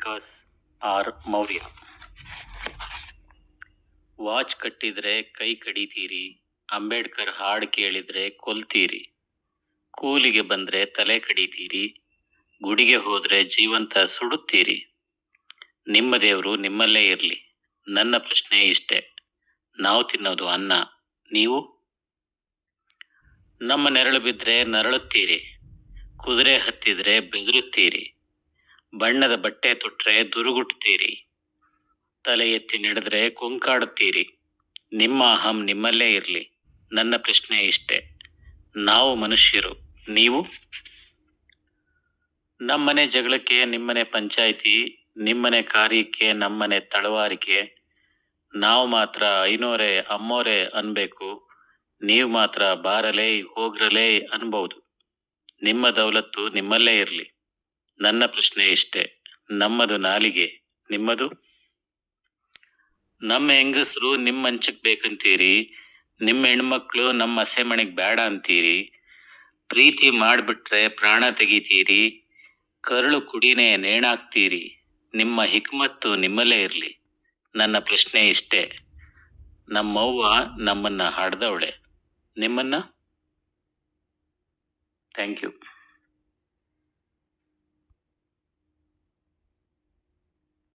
Vikas R Maurya. Watch ಕಟ್ಟಿದ್ರೆ ಕೈ ಕಡಿತೀರಿ, ಅಂಬೇಡ್ಕರ್ ಹಾಡು ಕೇಳಿದ್ರೆ ಕೊಲ್ತೀರಿ, ಕೂಲಿಗೆ ಬಂದ್ರೆ ತಲೆ ಕಡಿತೀರಿ, ಗುಡಿಗೆ ಹೋದ್ರೆ ಜೀವಂತ ಸುಡುತ್ತೀರಿ. ನಿಮ್ಮ ದೇವರು ನಿಮ್ಮಲ್ಲೇ ಇರಲಿ. ನನ್ನ ಪ್ರಶ್ನೆ ಇಷ್ಟೇ, ನಾವು ತಿನ್ನೋದು ಅನ್ನ, ನೀವು? ನಮ್ಮ ನೆರಳು ಬಿದ್ದರೆ ನರಳುತ್ತೀರಿ, ಕುದುರೆ ಹತ್ತಿದ್ರೆ ಬೆದರುತ್ತೀರಿ, ಬಣ್ಣದ ಬಟ್ಟೆ ತೊಟ್ಟರೆ ದುರುಗುಟ್ತೀರಿ, ತಲೆ ಎತ್ತಿ ನಡೆದ್ರೆ ಕೊಂಕಾಡುತ್ತೀರಿ. ನಿಮ್ಮ ಅಹಂ ನಿಮ್ಮಲ್ಲೇ ಇರಲಿ. ನನ್ನ ಪ್ರಶ್ನೆ ಇಷ್ಟೇ, ನಾವು ಮನುಷ್ಯರು, ನೀವು? ನಮ್ಮನೆ ಜಗಳಕ್ಕೆ ನಿಮ್ಮನೆ ಪಂಚಾಯಿತಿ, ನಿಮ್ಮನೆ ಕಾರ್ಯಕ್ಕೆ ನಮ್ಮನೆ ತಳವಾರಿಕೆ. ನಾವು ಮಾತ್ರ ಐನೋರೆ ಅಮ್ಮೋರೆ ಅನ್ಬೇಕು, ನೀವು ಮಾತ್ರ ಬಾರಲೇ ಹೋಗ್ರಲೇ ಅನ್ಬೋದು. ನಿಮ್ಮ ದೌಲತ್ತು ನಿಮ್ಮಲ್ಲೇ ಇರಲಿ. ನನ್ನ ಪ್ರಶ್ನೆ ಇಷ್ಟೇ, ನಮ್ಮದು ನಾಲಿಗೆ, ನಿಮ್ಮದು? ನಮ್ಮ ಹೆಂಗಸರು ನಿಮ್ಮ ಮಂಚಕ್ಕೆ ಬೇಕಂತೀರಿ, ನಿಮ್ಮ ಹೆಣ್ಮಕ್ಳು ನಮ್ಮ ಹಸೆಮಣೆಗೆ ಬೇಡ ಅಂತೀರಿ, ಪ್ರೀತಿ ಮಾಡಿಬಿಟ್ರೆ ಪ್ರಾಣ ತೆಗಿತೀರಿ, ಕರುಳು ಕುಡಿನೇ ನೇಣಾಕ್ತೀರಿ. ನಿಮ್ಮ ಹಿಕ್ಮತ್ತು ನಿಮ್ಮಲ್ಲೇ ಇರಲಿ. ನನ್ನ ಪ್ರಶ್ನೆ ಇಷ್ಟೇ, ನಮ್ಮವ್ವ ನಮ್ಮನ್ನ ಹಡ್ದವಳೆ, ನಿಮ್ಮನ್ನ? Thank you.